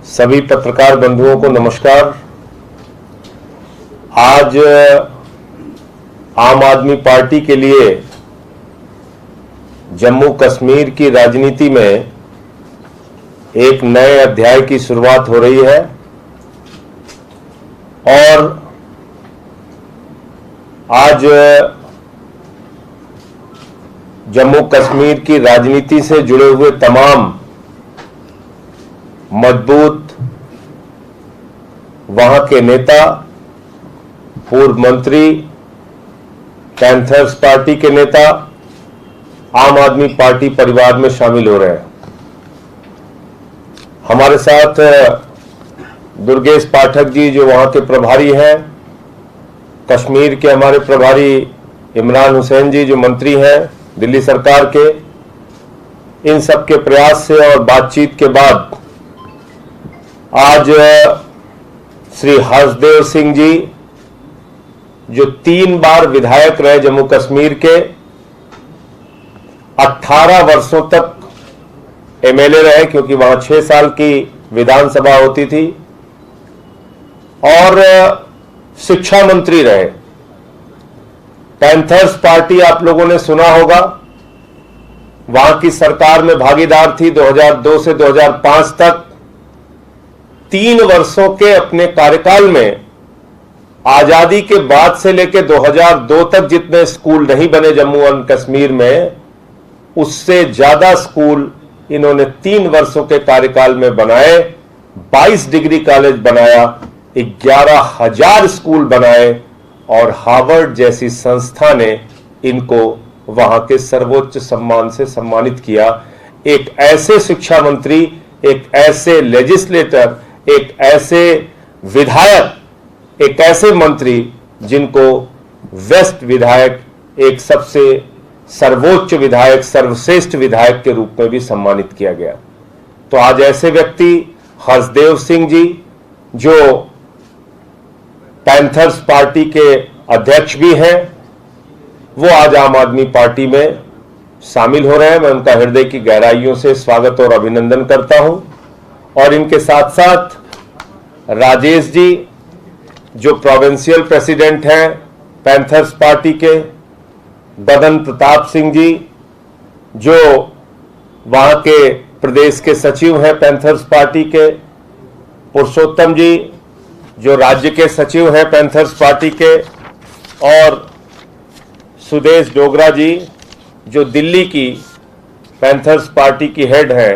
सभी पत्रकार बंधुओं को नमस्कार। आज आम आदमी पार्टी के लिए जम्मू कश्मीर की राजनीति में एक नए अध्याय की शुरुआत हो रही है और आज जम्मू कश्मीर की राजनीति से जुड़े हुए तमाम मजबूत वहां के नेता, पूर्व मंत्री, पैंथर्स पार्टी के नेता आम आदमी पार्टी परिवार में शामिल हो रहे हैं। हमारे साथ दुर्गेश पाठक जी जो वहां के प्रभारी हैं, कश्मीर के हमारे प्रभारी इमरान हुसैन जी जो मंत्री हैं दिल्ली सरकार के, इन सब के प्रयास से और बातचीत के बाद आज श्री हर्षदेव सिंह जी जो 3 बार विधायक रहे जम्मू कश्मीर के, 18 वर्षों तक एमएलए रहे क्योंकि वहां 6 साल की विधानसभा होती थी, और शिक्षा मंत्री रहे। पैंथर्स पार्टी आप लोगों ने सुना होगा, वहां की सरकार में भागीदार थी 2002 से 2005 तक। 3 वर्षों के अपने कार्यकाल में आजादी के बाद से लेकर 2002 तक जितने स्कूल नहीं बने जम्मू एंड कश्मीर में, उससे ज्यादा स्कूल इन्होंने 3 वर्षों के कार्यकाल में बनाए। 22 डिग्री कॉलेज बनाया, 11,000 स्कूल बनाए और हार्वर्ड जैसी संस्था ने इनको वहां के सर्वोच्च सम्मान से सम्मानित किया। एक ऐसे शिक्षा मंत्री, एक ऐसे लेजिस्लेटर, एक ऐसे विधायक, एक ऐसे मंत्री जिनको वेस्ट विधायक, एक सबसे सर्वोच्च विधायक, सर्वश्रेष्ठ विधायक के रूप में भी सम्मानित किया गया। तो आज ऐसे व्यक्ति हर्षदेव सिंह जी जो पैंथर्स पार्टी के अध्यक्ष भी हैं, वो आज आम आदमी पार्टी में शामिल हो रहे हैं। मैं उनका हृदय की गहराइयों से स्वागत और अभिनंदन करता हूं। और इनके साथ साथ राजेश जी जो प्रोविंशियल प्रेसिडेंट हैं पैंथर्स पार्टी के, बदन प्रताप सिंह जी जो वहां के प्रदेश के सचिव हैं पैंथर्स पार्टी के, पुरुषोत्तम जी जो राज्य के सचिव हैं पैंथर्स पार्टी के, और सुदेश डोगरा जी जो दिल्ली की पैंथर्स पार्टी की हेड है।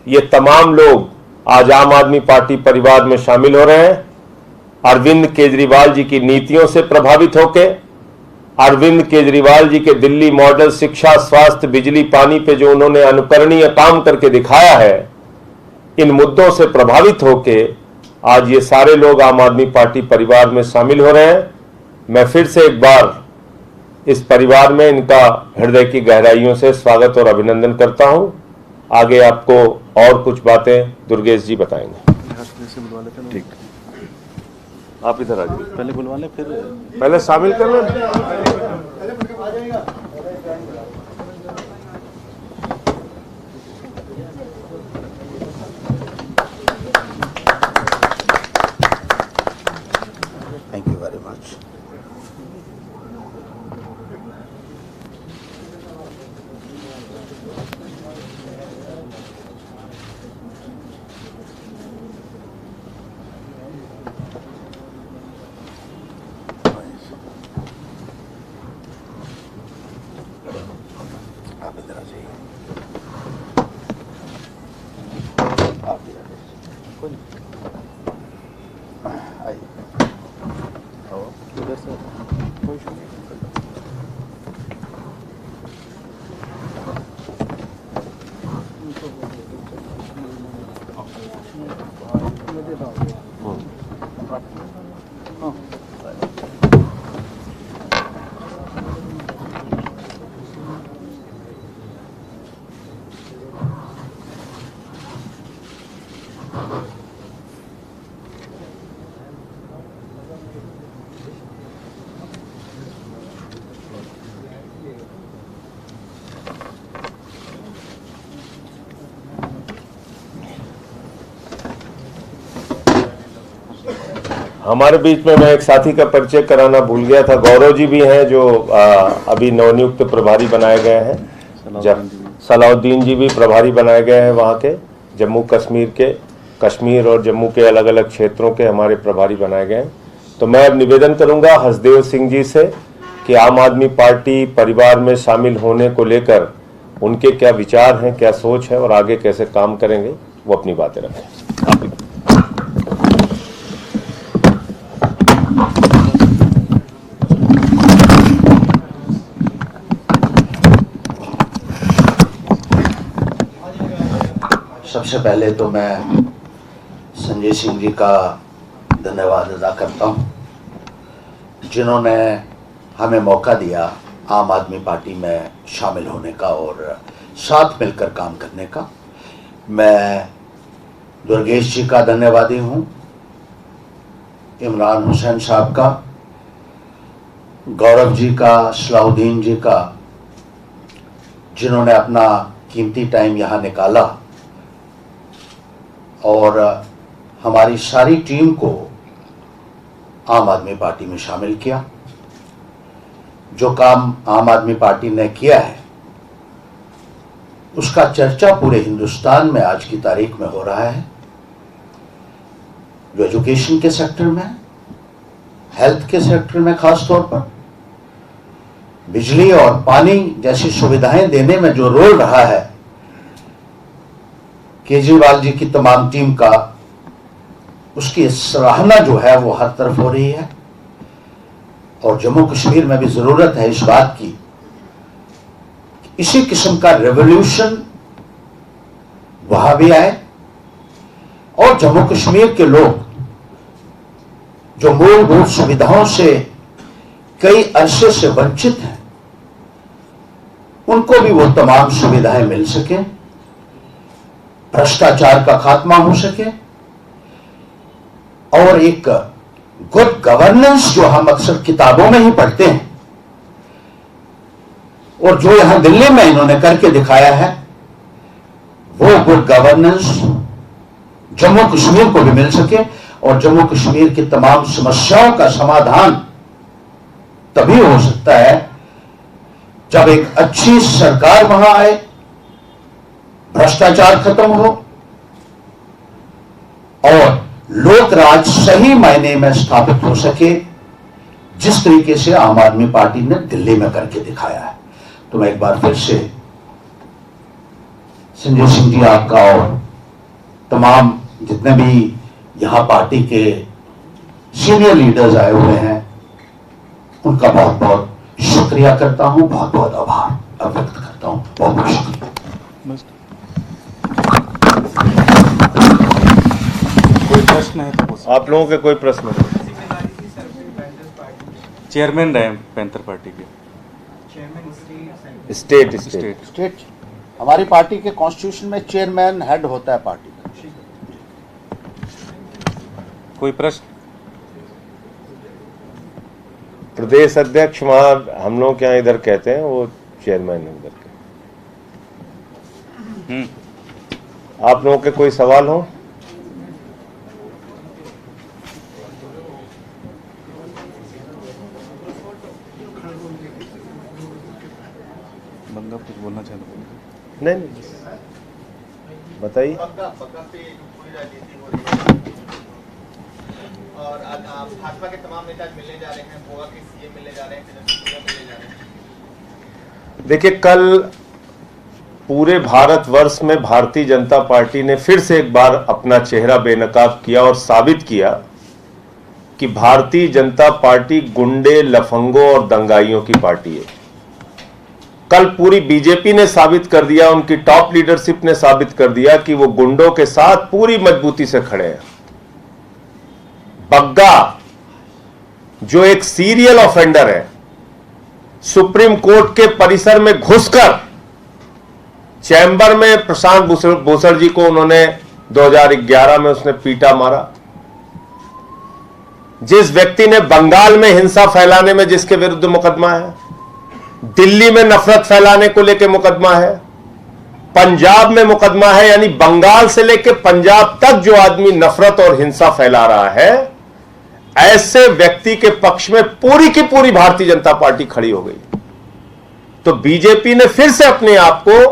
ये तमाम लोग आज आम आदमी पार्टी परिवार में शामिल हो रहे हैं। अरविंद केजरीवाल जी की नीतियों से प्रभावित होकर, अरविंद केजरीवाल जी के दिल्ली मॉडल शिक्षा, स्वास्थ्य, बिजली, पानी पे जो उन्होंने अनुकरणीय काम करके दिखाया है, इन मुद्दों से प्रभावित होकर आज ये सारे लोग आम आदमी पार्टी परिवार में शामिल हो रहे हैं। मैं फिर से एक बार इस परिवार में इनका हृदय की गहराइयों से स्वागत और अभिनंदन करता हूं। आगे आपको और कुछ बातें दुर्गेश जी बताएंगे। ठीक, आप इधर आ जाइए। पहले बुलवा ले, फिर पहले शामिल कर लो। Thank you very much. आप इधर आ जाइए। आप इधर आ जाइए। कोई नहीं, आइए। आओ, इधर से कोई इशू नहीं। हमारे बीच में मैं एक साथी का परिचय कराना भूल गया था। गौरव जी भी हैं जो अभी नवनियुक्त प्रभारी बनाए गए हैं। सलाउद्दीन जी भी प्रभारी बनाए गए हैं, वहाँ के जम्मू कश्मीर के, कश्मीर और जम्मू के अलग अलग क्षेत्रों के हमारे प्रभारी बनाए गए हैं। तो मैं अब निवेदन करूंगा हसदेव सिंह जी से कि आम आदमी पार्टी परिवार में शामिल होने को लेकर उनके क्या विचार हैं, क्या सोच है और आगे कैसे काम करेंगे, वो अपनी बातें रखें। सबसे पहले तो मैं संजय सिंह जी का धन्यवाद अदा करता हूं, जिन्होंने हमें मौका दिया आम आदमी पार्टी में शामिल होने का और साथ मिलकर काम करने का। मैं दुर्गेश जी का धन्यवादी हूं, इमरान हुसैन साहब का, गौरव जी का, सलाउद्दीन जी का, जिन्होंने अपना कीमती टाइम यहाँ निकाला और हमारी सारी टीम को आम आदमी पार्टी में शामिल किया। जो काम आम आदमी पार्टी ने किया है उसका चर्चा पूरे हिंदुस्तान में आज की तारीख में हो रहा है। जो एजुकेशन के सेक्टर में, हेल्थ के सेक्टर में, खास तौर पर बिजली और पानी जैसी सुविधाएं देने में जो रोल रहा है केजरीवाल जी की तमाम टीम का, उसकी सराहना जो है वो हर तरफ हो रही है। और जम्मू कश्मीर में भी जरूरत है इस बात की, इसी किस्म का रेवोल्यूशन वहां भी आए और जम्मू कश्मीर के लोग जो मूलभूत सुविधाओं से कई अरसे से वंचित हैं, उनको भी वो तमाम सुविधाएं मिल सके, भ्रष्टाचार का खात्मा हो सके और एक गुड गवर्नेंस जो हम अक्सर किताबों में ही पढ़ते हैं और जो यहां दिल्ली में इन्होंने करके दिखाया है, वो गुड गवर्नेंस जम्मू कश्मीर को भी मिल सके और जम्मू कश्मीर की तमाम समस्याओं का समाधान तभी हो सकता है जब एक अच्छी सरकार वहां आए, भ्रष्टाचार खत्म हो और लोक राज सही मायने में स्थापित हो सके, जिस तरीके से आम आदमी पार्टी ने दिल्ली में करके दिखाया है। तो मैं एक बार फिर से संजय सिंह जी आपका और तमाम जितने भी यहां पार्टी के सीनियर लीडर्स आए हुए हैं उनका बहुत बहुत शुक्रिया करता हूं, बहुत बहुत आभार व्यक्त करता हूं। बहुत बहुत शुक्रिया। कोई प्रश्न है तो पूछो। आप लोगों के कोई प्रश्न है? चेयरमैन रहे पैंथर पार्टी के। स्टेट स्टेट हमारी पार्टी के कॉन्स्टिट्यूशन में चेयरमैन हेड होता है पार्टी का। कोई प्रश्न? प्रदेश अध्यक्ष वहां हम लोग क्या इधर कहते हैं, वो चेयरमैन उधर के। आप लोगों के कोई सवाल हो? बंदा कुछ बोलना चाहता है? नहीं, बताइए। और आज भाजपा के तमाम नेता मिलने जा रहे हैं, गोवा के सीएम मिलने जा रहे हैं, मिलने जा रहे हैं। देखिए, कल पूरे भारतवर्ष में भारतीय जनता पार्टी ने फिर से एक बार अपना चेहरा बेनकाब किया और साबित किया कि भारतीय जनता पार्टी गुंडे, लफंगों और दंगाइयों की पार्टी है। कल पूरी बीजेपी ने साबित कर दिया, उनकी टॉप लीडरशिप ने साबित कर दिया कि वो गुंडों के साथ पूरी मजबूती से खड़े हैं। बग्गा जो एक सीरियल ऑफेंडर है, सुप्रीम कोर्ट के परिसर में घुसकर चैम्बर में प्रशांत भूषण जी को उन्होंने 2011 में उसने पीटा मारा। जिस व्यक्ति ने बंगाल में हिंसा फैलाने में जिसके विरुद्ध मुकदमा है, दिल्ली में नफरत फैलाने को लेकर मुकदमा है, पंजाब में मुकदमा है, यानी बंगाल से लेकर पंजाब तक जो आदमी नफरत और हिंसा फैला रहा है, ऐसे व्यक्ति के पक्ष में पूरी की पूरी भारतीय जनता पार्टी खड़ी हो गई। तो बीजेपी ने फिर से अपने आप को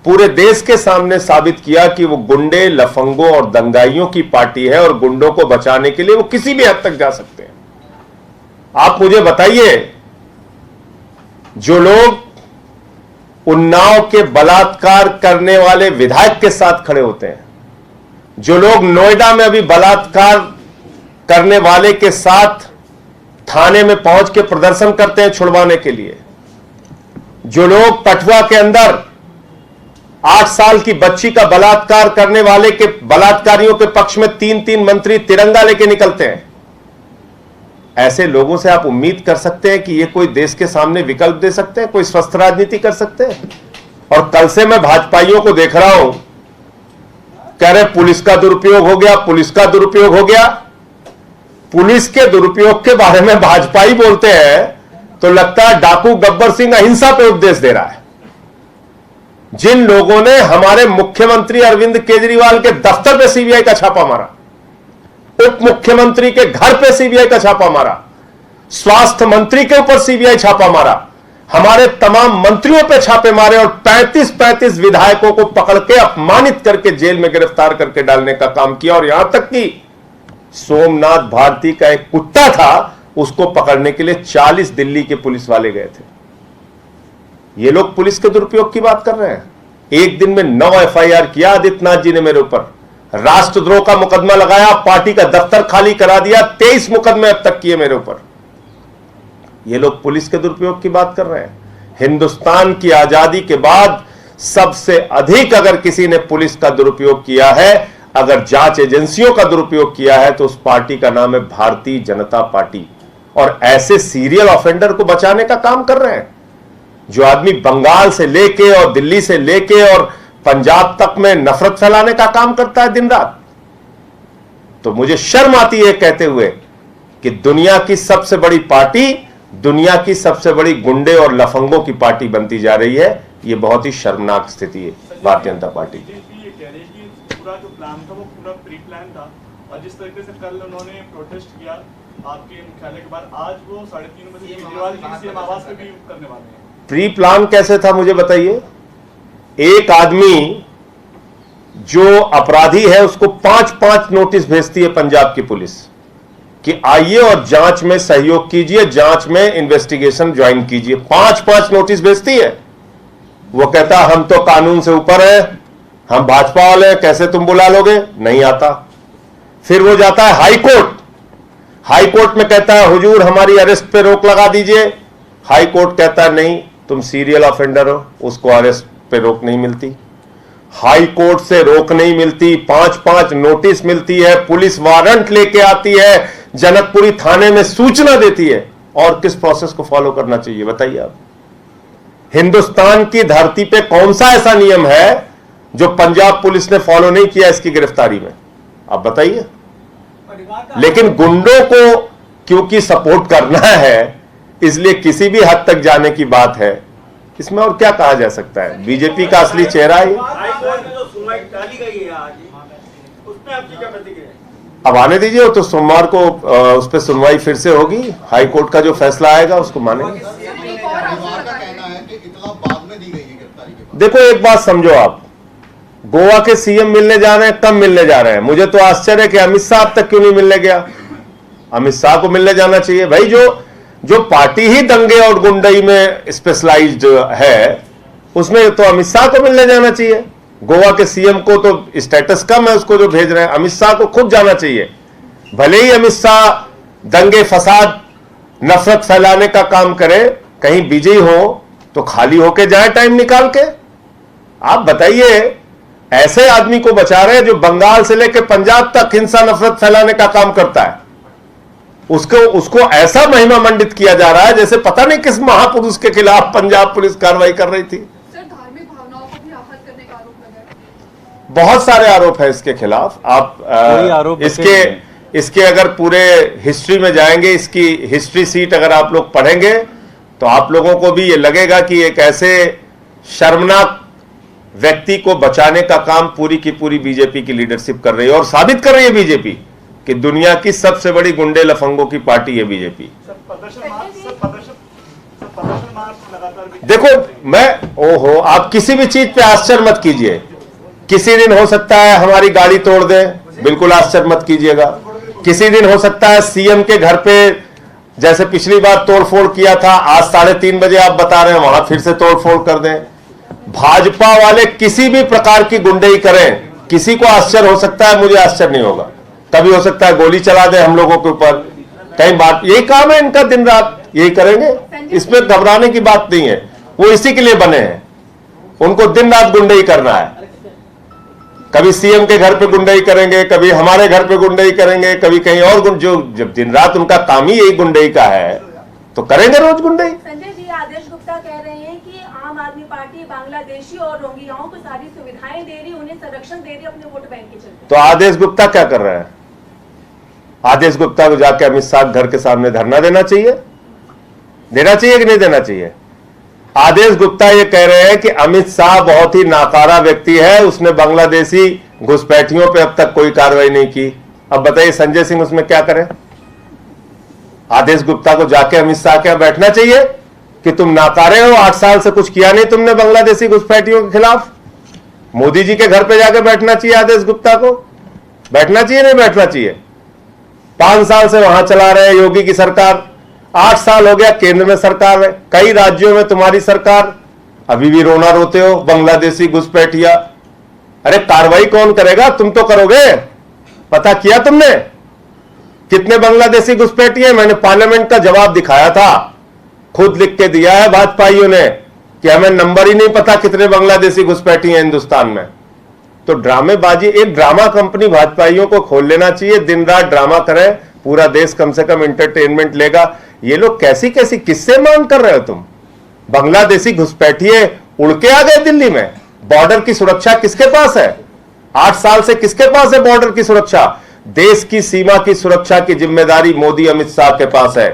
पूरे देश के सामने साबित किया कि वो गुंडे, लफंगों और दंगाइयों की पार्टी है और गुंडों को बचाने के लिए वो किसी भी हद तक जा सकते हैं। आप मुझे बताइए, जो लोग उन्नाव के बलात्कार करने वाले विधायक के साथ खड़े होते हैं, जो लोग नोएडा में अभी बलात्कार करने वाले के साथ थाने में पहुंच के प्रदर्शन करते हैं छुड़वाने के लिए, जो लोग कठुआ के अंदर 8 साल की बच्ची का बलात्कार करने वाले के बलात्कारियों के पक्ष में 3-3 मंत्री तिरंगा लेके निकलते हैं, ऐसे लोगों से आप उम्मीद कर सकते हैं कि ये कोई देश के सामने विकल्प दे सकते हैं, कोई स्वस्थ राजनीति कर सकते हैं? और कल से मैं भाजपाइयों को देख रहा हूं, कह रहे पुलिस का दुरुपयोग हो गया, पुलिस का दुरुपयोग हो गया। पुलिस के दुरुपयोग के बारे में भाजपाई बोलते हैं तो लगता है डाकू गब्बर सिंह अहिंसा पे उपदेश दे रहा है। जिन लोगों ने हमारे मुख्यमंत्री अरविंद केजरीवाल के दफ्तर पे सीबीआई का छापा मारा, उप मुख्यमंत्री के घर पे सीबीआई का छापा मारा, स्वास्थ्य मंत्री के ऊपर सीबीआई छापा मारा, हमारे तमाम मंत्रियों पे छापे मारे और 35-35 विधायकों को पकड़ के अपमानित करके जेल में गिरफ्तार करके डालने का काम किया। और यहां तक कि सोमनाथ भारती का एक कुत्ता था, उसको पकड़ने के लिए 40 दिल्ली के पुलिस वाले गए थे। ये लोग पुलिस के दुरुपयोग की बात कर रहे हैं। एक दिन में 9 एफआईआर किया आदित्यनाथ जी ने मेरे ऊपर, राष्ट्रद्रोह का मुकदमा लगाया, पार्टी का दफ्तर खाली करा दिया, 23 मुकदमे अब तक किए मेरे ऊपर। ये लोग पुलिस के दुरुपयोग की बात कर रहे हैं। हिंदुस्तान की आजादी के बाद सबसे अधिक अगर किसी ने पुलिस का दुरुपयोग किया है, अगर जांच एजेंसियों का दुरुपयोग किया है, तो उस पार्टी का नाम है भारतीय जनता पार्टी। और ऐसे सीरियल ऑफेंडर को बचाने का काम कर रहे हैं। जो आदमी बंगाल से लेके और दिल्ली से लेके और पंजाब तक में नफरत फैलाने का काम करता है दिन रात, तो मुझे शर्म आती है कहते हुए कि दुनिया की सबसे बड़ी पार्टी, दुनिया की सबसे बड़ी गुंडे और लफंगों की पार्टी बनती जा रही है। यह बहुत ही शर्मनाक स्थिति है भारतीय जनता पार्टी की। ये कह रही है कि पूरा जो प्लान था वो पूरा प्री प्लान था, और जिस तरीके से कल उन्होंने प्रोटेस्ट किया आपके मुख्यालय के बाहर, आज वो 3:30 बजे केजरीवाल की सीएम आवास पे भी करने वाले हैं। प्री प्लान कैसे था मुझे बताइए? एक आदमी जो अपराधी है उसको 5-5 नोटिस भेजती है पंजाब की पुलिस कि आइए और जांच में सहयोग कीजिए, जांच में इन्वेस्टिगेशन ज्वाइन कीजिए। 5-5 नोटिस भेजती है। वो कहता हम तो कानून से ऊपर है, हम भाजपा वाले, कैसे तुम बुला लोगे? नहीं आता। फिर वो जाता है हाई कोर्ट, हाई कोर्ट में कहता है हुजूर हमारी अरेस्ट पे रोक लगा दीजिए। हाई कोर्ट कहता है नहीं, तुम सीरियल ऑफेंडर हो, उसको अरेस्ट पे रोक नहीं मिलती। हाई कोर्ट से रोक नहीं मिलती, 5-5 नोटिस मिलती है, पुलिस वारंट लेके आती है, जनकपुरी थाने में सूचना देती है। और किस प्रोसेस को फॉलो करना चाहिए बताइए आप? हिंदुस्तान की धरती पे कौन सा ऐसा नियम है जो पंजाब पुलिस ने फॉलो नहीं किया इसकी गिरफ्तारी में? आप बताइए। लेकिन गुंडों को क्योंकि सपोर्ट करना है, इसलिए किसी भी हद तक जाने की बात है। इसमें और क्या कहा जा सकता है? बीजेपी का असली चेहरा है। अब आने दीजिए, तो सोमवार को उस पर सुनवाई फिर से होगी। हाई कोर्ट का जो फैसला आएगा उसको मानेंगे। देखो एक बात समझो आप, गोवा के सीएम मिलने जा रहे हैं, कब मिलने जा रहे हैं? मुझे तो आश्चर्य है कि अमित शाह अब तक क्यों नहीं मिलने गया। अमित शाह को मिलने जाना चाहिए भाई। जो पार्टी ही दंगे और गुंडई में स्पेशलाइज्ड है, उसमें तो अमित शाह को मिलने जाना चाहिए। गोवा के सीएम को तो स्टेटस कम है उसको जो भेज रहे हैं, अमित शाह को खुद जाना चाहिए। भले ही अमित शाह दंगे फसाद नफरत फैलाने का काम करे, कहीं बिजी हो तो खाली होके जाए टाइम निकाल के। आप बताइए, ऐसे आदमी को बचा रहे हैं जो बंगाल से लेकर पंजाब तक हिंसा नफरत फैलाने का काम करता है। उसको ऐसा महिमा मंडित किया जा रहा है जैसे पता नहीं किस महापुरुष के खिलाफ पंजाब पुलिस कार्रवाई कर रही थी। सर, धार्मिक भावनाओं को भी आहत करने का आरोप लगा है। बहुत सारे आरोप है इसके खिलाफ। आप इसके अगर पूरे हिस्ट्री में जाएंगे, इसकी हिस्ट्री सीट अगर आप लोग पढ़ेंगे तो आप लोगों को भी ये लगेगा कि एक ऐसे शर्मनाक व्यक्ति को बचाने का काम पूरी की पूरी बीजेपी की लीडरशिप कर रही है। और साबित कर रही है बीजेपी कि दुनिया की सबसे बड़ी गुंडे लफंगों की पार्टी है बीजेपी। प्रदर्शन मार्च लगातार भी देखो ओहो, आप किसी भी चीज पे आश्चर्य मत कीजिए। किसी दिन हो सकता है हमारी गाड़ी तोड़ दे, बिल्कुल आश्चर्य मत कीजिएगा। किसी दिन हो सकता है सीएम के घर पे जैसे पिछली बार तोड़फोड़ किया था, आज 3:30 बजे आप बता रहे हैं वहां फिर से तोड़फोड़ कर दें। भाजपा वाले किसी भी प्रकार की गुंडई करें, किसी को आश्चर्य हो सकता है, मुझे आश्चर्य नहीं होगा। कभी हो सकता है गोली चला दे हम लोगों के ऊपर, कई बात, यही काम है इनका, दिन रात यही करेंगे, इसमें घबराने की बात नहीं है। वो इसी के लिए बने हैं, उनको दिन रात गुंडई करना है। कभी सीएम के घर पे गुंडई करेंगे, कभी हमारे घर पे गुंडई करेंगे, कभी कहीं और जो जब दिन रात उनका काम ही यही गुंडई का है तो करेंगे रोज गुंडई। संजय जी, आदेश गुप्ता कह रहे हैं कि आम आदमी पार्टी बांग्लादेशी और रोहिंग्याओं को सारी सुविधाएं दे रही, उन्हें संरक्षण दे रही अपने वोट बैंक के चलते। तो आदेश गुप्ता क्या कर रहे हैं? आदेश गुप्ता को जाके अमित शाह घर के सामने धरना देना चाहिए कि नहीं देना चाहिए? आदेश गुप्ता ये कह रहे हैं कि अमित शाह बहुत ही नाकारा व्यक्ति है, उसने बांग्लादेशी घुसपैठियों पे अब तक कोई कार्रवाई नहीं की। अब बताइए संजय सिंह उसमें क्या करें? आदेश गुप्ता को जाके अमित शाह क्या बैठना चाहिए कि तुम नाकारे हो, 8 साल से कुछ किया नहीं तुमने बांग्लादेशी घुसपैठियों के खिलाफ? मोदी जी के घर पे जाके बैठना चाहिए आदेश गुप्ता को? बैठना चाहिए नहीं बैठना चाहिए? 5 साल से वहां चला रहे योगी की सरकार, 8 साल हो गया केंद्र में सरकार है, कई राज्यों में तुम्हारी सरकार, अभी भी रोना रोते हो बांग्लादेशी घुसपैठिया। अरे कार्रवाई कौन करेगा? तुम तो करोगे। पता किया तुमने कितने बांग्लादेशी घुसपैठिए? मैंने पार्लियामेंट का जवाब दिखाया था, खुद लिख के दिया है भाजपाइयों ने कि हमें नंबर ही नहीं पता कितने बांग्लादेशी घुसपैठी हैं हिंदुस्तान में। तो ड्रामेबाजी, एक ड्रामा कंपनी भाजपाइयों को खोल लेना चाहिए, दिन रात ड्रामा करें, पूरा देश कम से कम इंटरटेनमेंट लेगा। ये लोग कैसी कैसी किस्से मांग कर रहे हो तुम? बांग्लादेशी घुसपैठिए उड़ के आ गए दिल्ली में। बॉर्डर की सुरक्षा किसके पास है? 8 साल से किसके पास है बॉर्डर की सुरक्षा? देश की सीमा की सुरक्षा की जिम्मेदारी मोदी अमित शाह के पास है।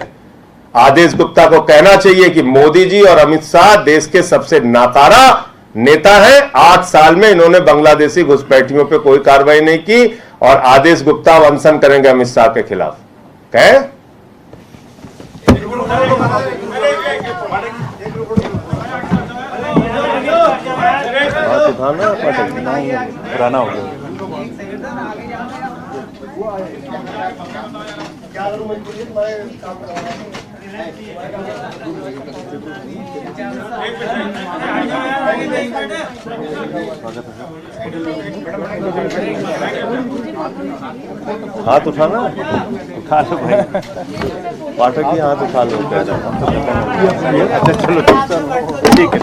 आदेश गुप्ता को कहना चाहिए कि मोदी जी और अमित शाह देश के सबसे नाकारा नेता हैं। 8 साल में इन्होंने बांग्लादेशी घुसपैठियों पे कोई कार्रवाई नहीं की और आदेश गुप्ता अनशन करेंगे अमित शाह के खिलाफ। कहे पुराना हो गया। हाथ उठाना, उठा लो भाई, पाठक जी हाथ उठा लो। अच्छा चलो ठीक है।